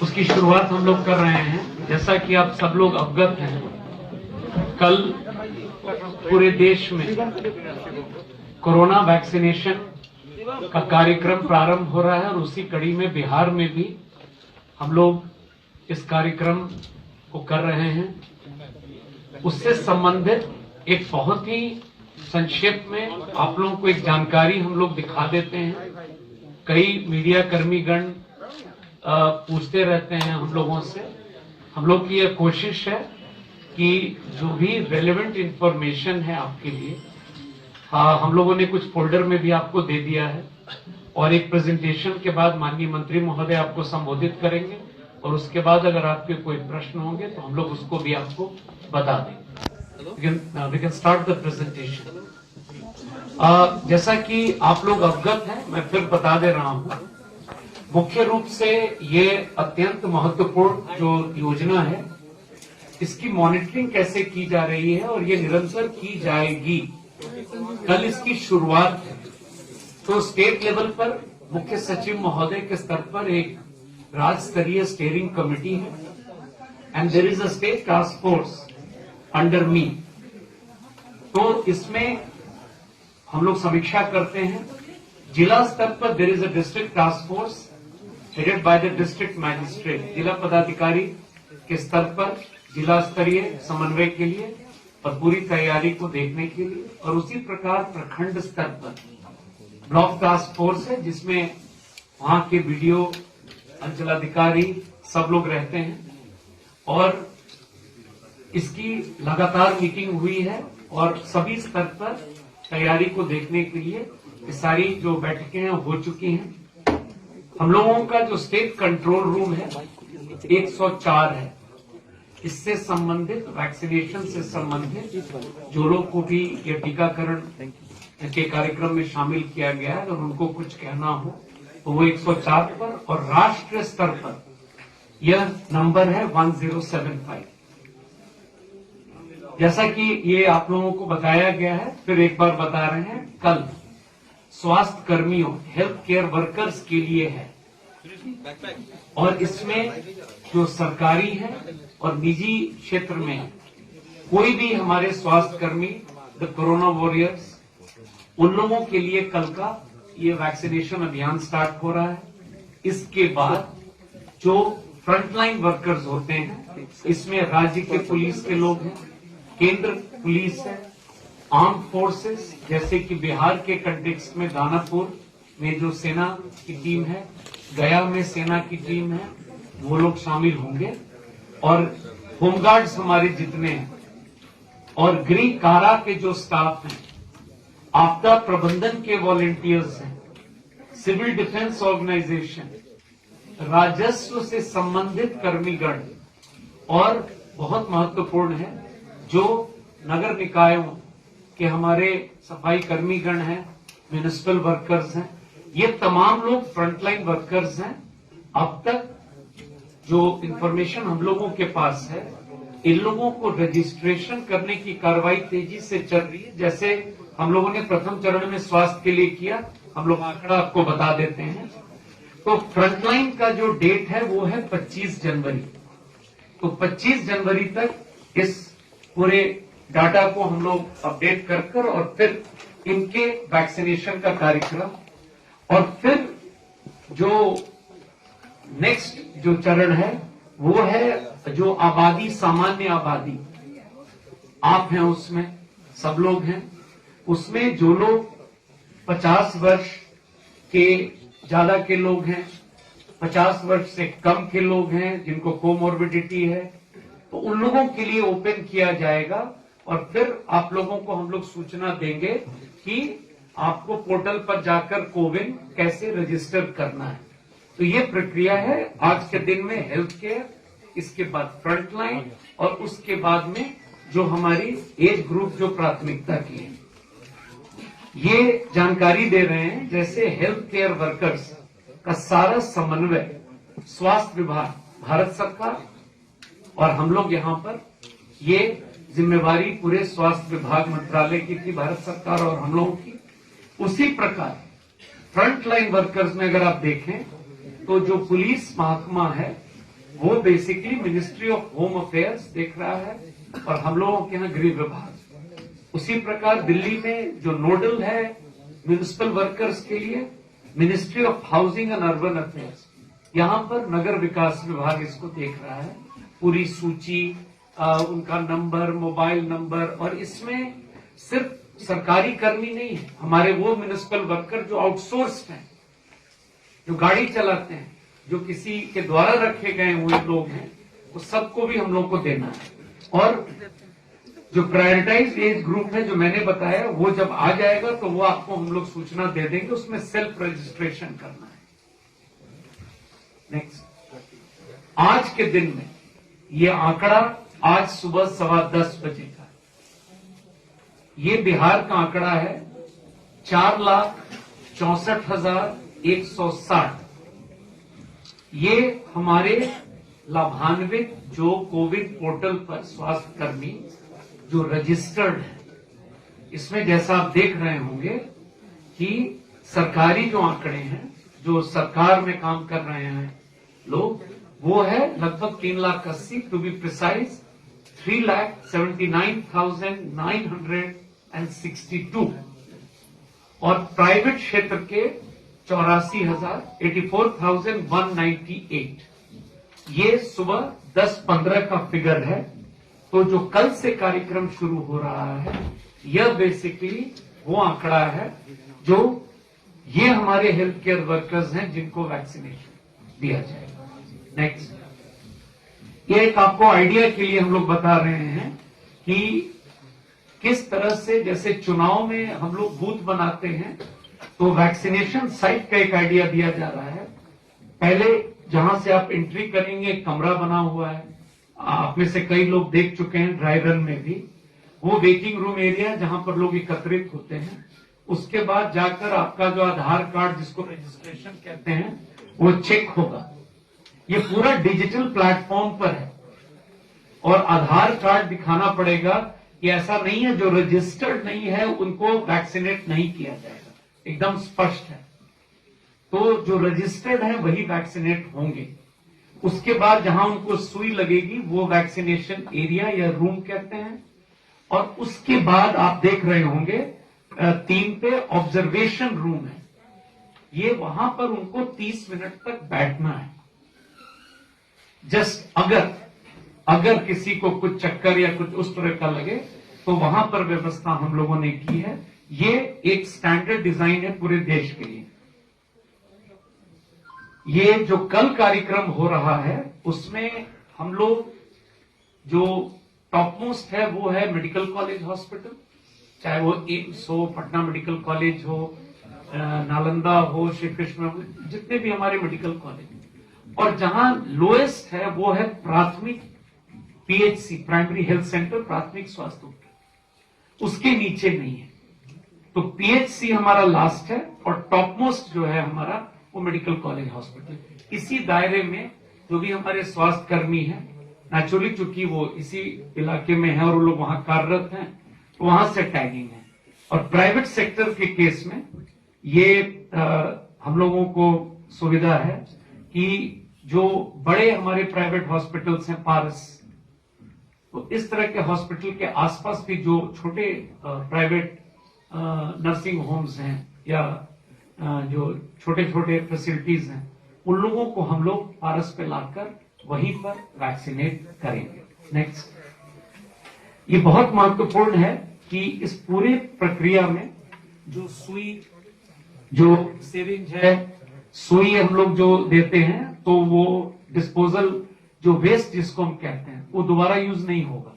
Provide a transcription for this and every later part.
उसकी शुरुआत हम लोग कर रहे हैं। जैसा कि आप सब लोग अवगत हैं, कल पूरे देश में कोरोना वैक्सीनेशन का कार्यक्रम प्रारंभ हो रहा है और उसी कड़ी में बिहार में भी हम लोग इस कार्यक्रम को कर रहे हैं। उससे संबंधित एक बहुत ही संक्षेप में आप लोगों को एक जानकारी हम लोग दिखा देते हैं। कई मीडिया कर्मीगण पूछते रहते हैं हम लोगों से। हम लोग की यह कोशिश है कि जो भी रेलेवेंट इंफॉर्मेशन है आपके लिए, हम लोगों ने कुछ फोल्डर में भी आपको दे दिया है और एक प्रेजेंटेशन के बाद माननीय मंत्री महोदय आपको संबोधित करेंगे और उसके बाद अगर आपके कोई प्रश्न होंगे तो हम लोग उसको भी आपको बता देंगे। We can start the presentation. जैसा कि आप लोग अवगत हैं, मैं फिर बता दे रहा हूं, मुख्य रूप से ये अत्यंत महत्वपूर्ण जो योजना है, इसकी मॉनिटरिंग कैसे की जा रही है और ये निरंतर की जाएगी। कल इसकी शुरुआत है तो स्टेट लेवल पर मुख्य सचिव महोदय के स्तर पर एक राज्य स्तरीय स्टीयरिंग कमेटी है and there is a state task force under me. तो इसमें हम लोग समीक्षा करते हैं। जिला स्तर पर there is a district task force headed by the district magistrate. जिला पदाधिकारी के स्तर पर जिला स्तरीय समन्वय के लिए और पूरी तैयारी को देखने के लिए, और उसी प्रकार प्रखंड स्तर पर ब्लॉक टास्क फोर्स है जिसमें वहां के बीडीओ, अंचलाधिकारी सब लोग रहते हैं और इसकी लगातार मीटिंग हुई है और सभी स्तर पर तैयारी को देखने के लिए ये सारी जो बैठकें हैं हो चुकी हैं। हम लोगों का जो स्टेट कंट्रोल रूम है 104 है। इससे संबंधित वैक्सीनेशन से संबंधित जो लोग को भी ये टीकाकरण के कार्यक्रम में शामिल किया गया है और उनको कुछ कहना हो तो वो 104 पर, और राष्ट्रीय स्तर पर यह नंबर है 1075। जैसा कि ये आप लोगों को बताया गया है, फिर एक बार बता रहे हैं, कल स्वास्थ्य कर्मियों, हेल्थ केयर वर्कर्स के लिए है और इसमें जो सरकारी है और निजी क्षेत्र में कोई भी हमारे स्वास्थ्य कर्मी, द कोरोना वॉरियर्स, उन लोगों के लिए कल का ये वैक्सीनेशन अभियान स्टार्ट हो रहा है। इसके बाद जो फ्रंटलाइन वर्कर्स होते हैं, इसमें राज्य के पुलिस के लोग हैं, केंद्र पुलिस है, आर्म फोर्सेस, जैसे कि बिहार के कंटेक्स्ट में दानापुर में जो सेना की टीम है, गया में सेना की टीम है, वो लोग शामिल होंगे, और होमगार्ड्स हमारे जितने हैं और गृह कारा के जो स्टाफ हैं, आपदा प्रबंधन के वॉलेंटियर्स हैं, सिविल डिफेंस ऑर्गेनाइजेशन, राजस्व से संबंधित कर्मीगण, और बहुत महत्वपूर्ण है जो नगर निकायों के हमारे सफाई कर्मीगण हैं, म्युनिसिपल वर्कर्स हैं, ये तमाम लोग फ्रंटलाइन वर्कर्स हैं। अब तक जो इंफॉर्मेशन हम लोगों के पास है, इन लोगों को रजिस्ट्रेशन करने की कार्रवाई तेजी से चल रही है। जैसे हम लोगों ने प्रथम चरण में स्वास्थ्य के लिए किया, हम लोग आंकड़ा आपको बता देते हैं। तो फ्रंटलाइन का जो डेट है वो है 25 जनवरी। तो 25 जनवरी तक इस पूरे डाटा को हम लोग अपडेट कर और फिर इनके वैक्सीनेशन का कार्यक्रम, और फिर जो नेक्स्ट जो चरण है वो है जो आबादी, सामान्य आबादी, आप हैं उसमें, सब लोग हैं उसमें, जो लोग 50 वर्ष के ज्यादा के लोग हैं, 50 वर्ष से कम के लोग हैं, जिनको कोमोर्बिडिटी है, तो उन लोगों के लिए ओपन किया जाएगा। और फिर आप लोगों को हम लोग सूचना देंगे कि आपको पोर्टल पर जाकर कोविन कैसे रजिस्टर करना है। तो ये प्रक्रिया है आज के दिन में हेल्थ केयर, इसके बाद फ्रंटलाइन और उसके बाद में जो हमारी एज ग्रुप जो प्राथमिकता की है। ये जानकारी दे रहे हैं जैसे हेल्थ केयर वर्कर्स का सारा समन्वय स्वास्थ्य विभाग, भारत सरकार और हम लोग यहाँ पर, ये जिम्मेवारी पूरे स्वास्थ्य विभाग मंत्रालय की थी, भारत सरकार और हम लोगों की। उसी प्रकार फ्रंटलाइन वर्कर्स में अगर आप देखें तो जो पुलिस महकमा है वो basically ministry of home affairs देख रहा है और हम लोगों के यहाँ गृह विभाग। उसी प्रकार दिल्ली में जो नोडल है म्युनिसिपल वर्कर्स के लिए ministry of housing and urban affairs, यहाँ पर नगर विकास विभाग इसको देख रहा है। पूरी सूची, उनका नंबर, मोबाइल नंबर, और इसमें सिर्फ सरकारी कर्मी नहीं है, हमारे वो म्युनिसिपल वर्कर जो आउटसोर्स्ड हैं, जो गाड़ी चलाते हैं, जो किसी के द्वारा रखे गए हुए लोग हैं, वो सबको भी हम लोग को देना है। और जो प्रायोरिटाइज एज ग्रुप है जो मैंने बताया, वो जब आ जाएगा तो वो आपको हम लोग सूचना दे देंगे, उसमें सेल्फ रजिस्ट्रेशन करना है। नेक्स्ट, आज के दिन में ये आंकड़ा आज सुबह 10:15 बजे का, ये बिहार का आंकड़ा है 4,64,160। ये हमारे लाभान्वित जो कोविड पोर्टल पर स्वास्थ्य कर्मी जो रजिस्टर्ड है, इसमें जैसा आप देख रहे होंगे कि सरकारी जो आंकड़े हैं, जो सरकार में काम कर रहे हैं लोग, वो है लगभग 3,80,000, टू बी प्रिसाइज 3,79,962, और प्राइवेट क्षेत्र के 84,198। ये सुबह 10:15 का फिगर है। तो जो कल से कार्यक्रम शुरू हो रहा है, यह बेसिकली वो आंकड़ा है जो ये हमारे हेल्थ केयर वर्कर्स हैं जिनको वैक्सीनेशन दिया जाएगा। नेक्स्ट, ये एक आपको आइडिया के लिए हम लोग बता रहे हैं कि किस तरह से, जैसे चुनाव में हम लोग बूथ बनाते हैं, तो वैक्सीनेशन साइट का एक आइडिया दिया जा रहा है। पहले जहां से आप एंट्री करेंगे, एक कमरा बना हुआ है, आप में से कई लोग देख चुके हैं ड्राई रन में भी, वो वेटिंग रूम एरिया जहां पर लोग एकत्रित होते हैं। उसके बाद जाकर आपका जो आधार कार्ड, जिसको रजिस्ट्रेशन कहते हैं, वो चेक होगा। ये पूरा डिजिटल प्लेटफॉर्म पर है और आधार कार्ड दिखाना पड़ेगा कि ऐसा नहीं है जो रजिस्टर्ड नहीं है उनको वैक्सीनेट नहीं किया जाएगा, एकदम स्पष्ट है। तो जो रजिस्टर्ड है वही वैक्सीनेट होंगे। उसके बाद जहां उनको सुई लगेगी वो वैक्सीनेशन एरिया या रूम कहते हैं। और उसके बाद आप देख रहे होंगे 3 पे ऑब्जर्वेशन रूम है। ये वहां पर उनको 30 मिनट तक बैठना है। जस्ट अगर किसी को कुछ चक्कर या कुछ उस तरह का लगे तो वहां पर व्यवस्था हम लोगों ने की है। ये एक स्टैंडर्ड डिजाइन है पूरे देश के लिए। ये जो कल कार्यक्रम हो रहा है उसमें हम लोग जो टॉप मोस्ट है वो है मेडिकल कॉलेज हॉस्पिटल, चाहे वो एम्स हो, पटना मेडिकल कॉलेज हो, नालंदा हो, श्री कृष्ण, जितने भी हमारे मेडिकल कॉलेज। और जहां लोएस्ट है वो है प्राथमिक पीएचसी, प्राइमरी हेल्थ सेंटर, प्राथमिक स्वास्थ्य उपकेंद्र, उसके नीचे नहीं है। तो पीएचसी हमारा लास्ट है और टॉप मोस्ट जो है हमारा वो मेडिकल कॉलेज हॉस्पिटल। इसी दायरे में जो भी हमारे स्वास्थ्य कर्मी हैं, नेचुरली चूंकि वो इसी इलाके में है और वो लोग वहां कार्यरत हैं, तो वहां से टैगिंग है। और प्राइवेट सेक्टर के केस में ये हम लोगों को सुविधा है कि जो बड़े हमारे प्राइवेट हॉस्पिटल्स हैं, पारस, तो इस तरह के हॉस्पिटल के आसपास भी जो छोटे प्राइवेट नर्सिंग होम्स हैं या जो छोटे छोटे फैसिलिटीज हैं, उन लोगों को हम लोग पारस पे लाकर वहीं पर वैक्सीनेट करेंगे। नेक्स्ट, ये बहुत महत्वपूर्ण है कि इस पूरे प्रक्रिया में जो सुई, जो सिरिंज है, सुई हम लोग जो देते हैं, तो वो डिस्पोजल, जो वेस्ट जिसको हम कहते हैं, वो दोबारा यूज नहीं होगा।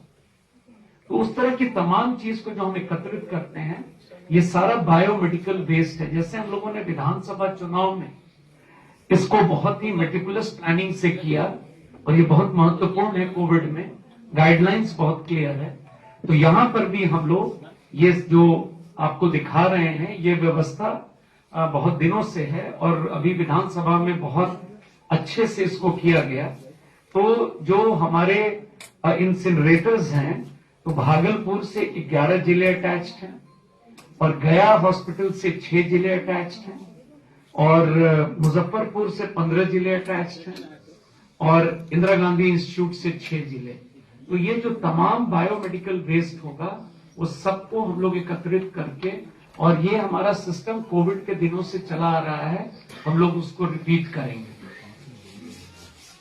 तो उस तरह की तमाम चीज को जो हम एकत्रित करते हैं, ये सारा बायोमेडिकल वेस्ट है। जैसे हम लोगों ने विधानसभा चुनाव में इसको बहुत ही मेटिकुलस प्लानिंग से किया और ये बहुत महत्वपूर्ण है। कोविड में गाइडलाइंस बहुत क्लियर है। तो यहां पर भी हम लोग ये जो आपको दिखा रहे हैं, ये व्यवस्था बहुत दिनों से है और अभी विधानसभा में बहुत अच्छे से इसको किया गया। तो जो हमारे इंसिनरेटर्स हैं, तो भागलपुर से 11 जिले अटैच्ड हैं और गया हॉस्पिटल से 6 जिले अटैच्ड हैं। और मुजफ्फरपुर से 15 जिले अटैच्ड हैं और इंदिरा गांधी इंस्टीट्यूट से 6 जिले। तो ये जो तमाम बायोमेडिकल वेस्ट होगा वो सबको हम लोग एकत्रित करके, और ये हमारा सिस्टम कोविड के दिनों से चला आ रहा है, हम लोग उसको रिपीट करेंगे।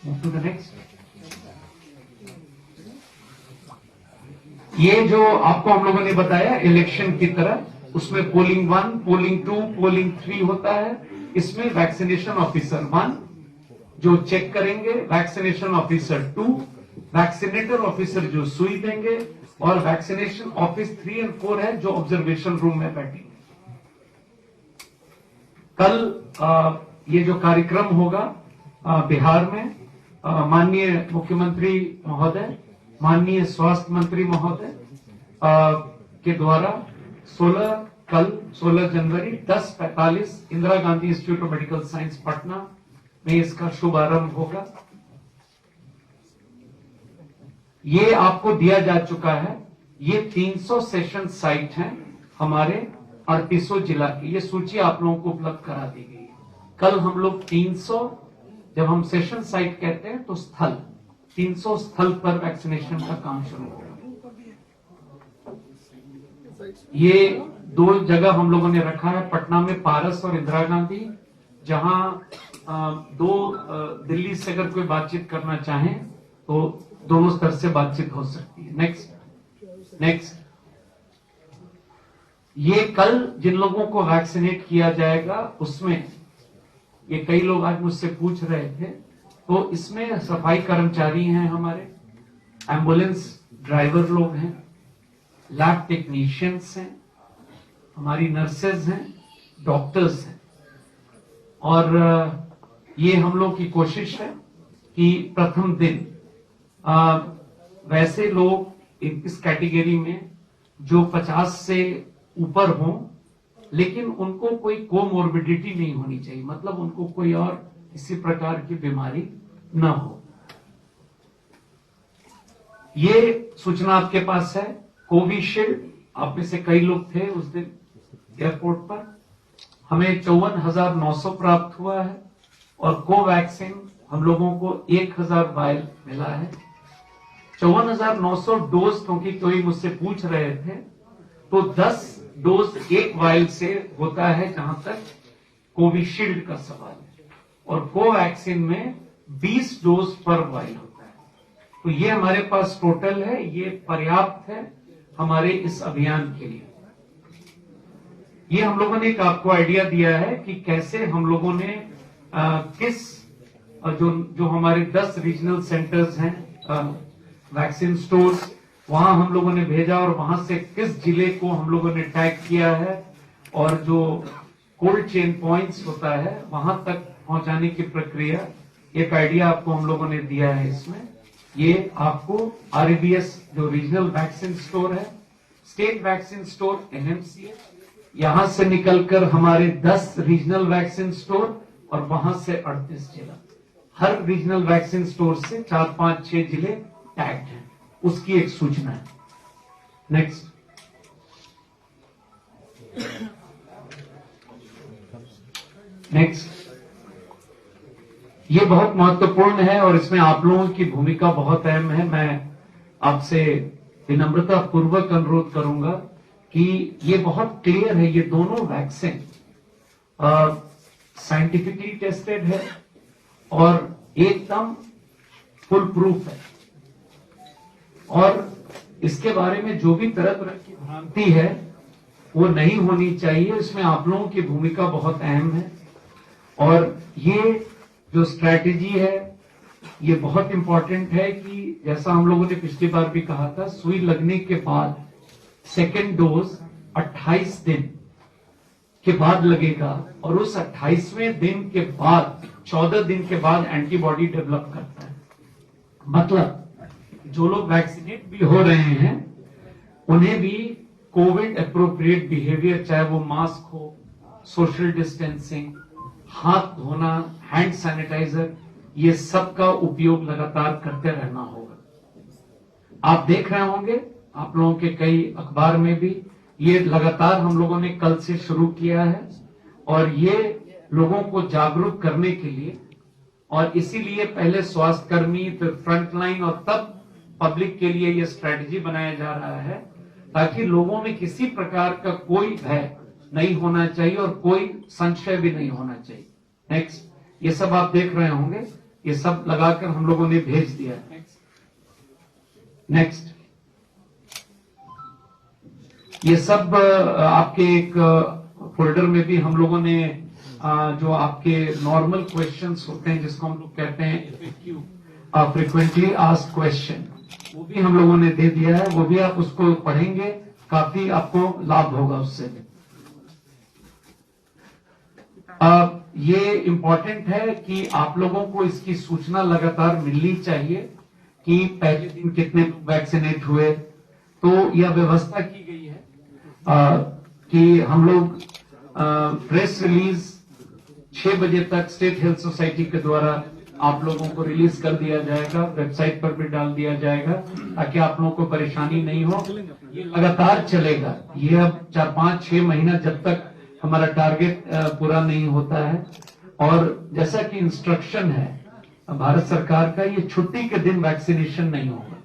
Move to the next. ये जो आपको हम लोगों ने बताया इलेक्शन की तरह, उसमें पोलिंग 1, पोलिंग 2, पोलिंग 3 होता है। इसमें वैक्सीनेशन ऑफिसर 1 जो चेक करेंगे, वैक्सीनेशन ऑफिसर 2, वैक्सीनेटर ऑफिसर जो सुई देंगे, और वैक्सीनेशन ऑफिस 3 और 4 है जो ऑब्जर्वेशन रूम में बैठेंगे। कल ये जो कार्यक्रम होगा बिहार में माननीय मुख्यमंत्री महोदय, माननीय स्वास्थ्य मंत्री महोदय के द्वारा 16 जनवरी 10:45 Indira Gandhi institute of medical science Patna में इसका शुभारंभ होगा। ये आपको दिया जा चुका है। ये 300 सेशन साइट हैं हमारे 3800 जिला की। ये सूची आप लोगों को उपलब्ध करा दी गई है। कल हम लोग 300, जब हम सेशन साइट कहते हैं तो स्थल, 300 स्थल पर वैक्सीनेशन का काम शुरू होगा। ये 2 जगह हम लोगों ने रखा है, पटना में पारस और इंदिरा गांधी, जहां दिल्ली से अगर कोई बातचीत करना चाहे तो दोनों स्तर से बातचीत हो सकती है। नेक्स्ट। ये कल जिन लोगों को वैक्सीनेट किया जाएगा उसमें, ये कई लोग आज मुझसे पूछ रहे थे, तो इसमें सफाई कर्मचारी हैं, हमारे एम्बुलेंस ड्राइवर लोग हैं, लैब टेक्नीशियंस हैं, हमारी नर्सेज हैं, डॉक्टर्स हैं। और ये हम लोग की कोशिश है कि प्रथम दिन वैसे लोग इस कैटेगरी में जो 50 से ऊपर हों, लेकिन उनको कोई कोमोर्बिडिटी नहीं होनी चाहिए, मतलब उनको कोई और किसी प्रकार की बीमारी न हो। ये सूचना आपके पास है। कोविशील्ड, आप में से कई लोग थे उस दिन एयरपोर्ट पर, हमें 54,900 प्राप्त हुआ है, और कोवैक्सीन हम लोगों को 1000 वायल मिला है। 54,900 डोज, क्योंकि कोई मुझसे पूछ रहे थे, तो 10 डोज एक वायल से होता है जहां तक कोविशील्ड का सवाल है, और कोवैक्सीन में 20 डोज पर वायल होता है। तो ये हमारे पास टोटल है, ये पर्याप्त है हमारे इस अभियान के लिए। ये हम लोगों ने एक आपको आइडिया दिया है कि कैसे हम लोगों ने जो हमारे 10 रीजनल सेंटर्स हैं, वैक्सीन स्टोर्स, वहां हम लोगों ने भेजा, और वहां से किस जिले को हम लोगों ने टैग किया है, और जो कोल्ड चेन पॉइंट्स होता है वहां तक पहुंचाने की प्रक्रिया, एक आइडिया आपको हम लोगों ने दिया है इसमें। ये आपको RABS जो रीजनल वैक्सीन स्टोर है, स्टेट वैक्सीन स्टोर NMCH, यहां से निकलकर हमारे 10 रीजनल वैक्सीन स्टोर, और वहां से 38 जिला, हर रीजनल वैक्सीन स्टोर से 4, 5, 6 जिले टैग्ड हैं, उसकी एक सूचना है। नेक्स्ट। ये बहुत महत्वपूर्ण है और इसमें आप लोगों की भूमिका बहुत अहम है। मैं आपसे विनम्रता पूर्वक अनुरोध करूंगा कि ये बहुत क्लियर है, ये दोनों वैक्सीन साइंटिफिकली टेस्टेड है और एकदम फुल प्रूफ है, और इसके बारे में जो भी तरह तरह की भ्रांति है वो नहीं होनी चाहिए। इसमें आप लोगों की भूमिका बहुत अहम है, और ये जो स्ट्रैटेजी है ये बहुत इंपॉर्टेंट है कि जैसा हम लोगों ने पिछली बार भी कहा था, सुई लगने के बाद सेकेंड डोज 28 दिन के बाद लगेगा, और उस 28वें दिन के बाद 14 दिन के बाद एंटीबॉडी डेवलप करता है। मतलब जो लोग वैक्सीनेट भी हो रहे हैं उन्हें भी कोविड एप्रोप्रिएट बिहेवियर, चाहे वो मास्क हो, सोशल डिस्टेंसिंग, हाथ धोना, हैंड सैनिटाइजर, ये सब का उपयोग लगातार करते रहना होगा। आप देख रहे होंगे, आप लोगों के कई अखबार में भी ये लगातार हम लोगों ने कल से शुरू किया है, और ये लोगों को जागरूक करने के लिए, और इसीलिए पहले स्वास्थ्य कर्मी, फिर फ्रंटलाइन और तब पब्लिक के लिए यह स्ट्रेटजी बनाया जा रहा है, ताकि लोगों में किसी प्रकार का कोई भय नहीं होना चाहिए और कोई संशय भी नहीं होना चाहिए। नेक्स्ट, ये सब आप देख रहे होंगे, ये सब लगाकर हम लोगों ने भेज दिया है। नेक्स्ट, ये सब आपके एक फोल्डर में भी हम लोगों ने जो आपके नॉर्मल क्वेश्चंस होते हैं, जिसको हम लोग कहते हैं फ्रिक्वेंटली आस्क्ड क्वेश्चन, वो भी हम लोगों ने दे दिया है। वो भी आप उसको पढ़ेंगे, काफी आपको लाभ होगा उससे भी। ये इम्पोर्टेंट है कि आप लोगों को इसकी सूचना लगातार मिलनी चाहिए कि पहले दिन कितने वैक्सीनेट हुए। तो यह व्यवस्था की गई है कि हम लोग प्रेस रिलीज 6 बजे तक स्टेट हेल्थ सोसाइटी के द्वारा आप लोगों को रिलीज कर दिया जाएगा, वेबसाइट पर भी डाल दिया जाएगा, ताकि आप लोगों को परेशानी नहीं हो। ये लगातार चलेगा, ये अब 4, 5, 6 महीना, जब तक हमारा टारगेट पूरा नहीं होता है। और जैसा कि इंस्ट्रक्शन है भारत सरकार का, ये छुट्टी के दिन वैक्सीनेशन नहीं होगा।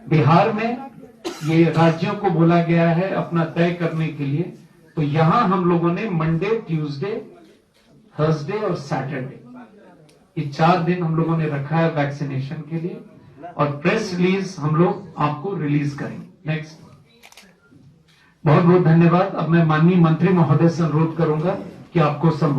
बिहार में ये राज्यों को बोला गया है अपना तय करने के लिए, तो यहां हम लोगों ने मंडे, ट्यूसडे, थर्सडे और सैटरडे, ये 4 दिन हम लोगों ने रखा है वैक्सीनेशन के लिए, और प्रेस रिलीज हम लोग आपको रिलीज करेंगे। नेक्स्ट, बहुत बहुत धन्यवाद। अब मैं माननीय मंत्री महोदय से अनुरोध करूंगा कि आपको संबोधित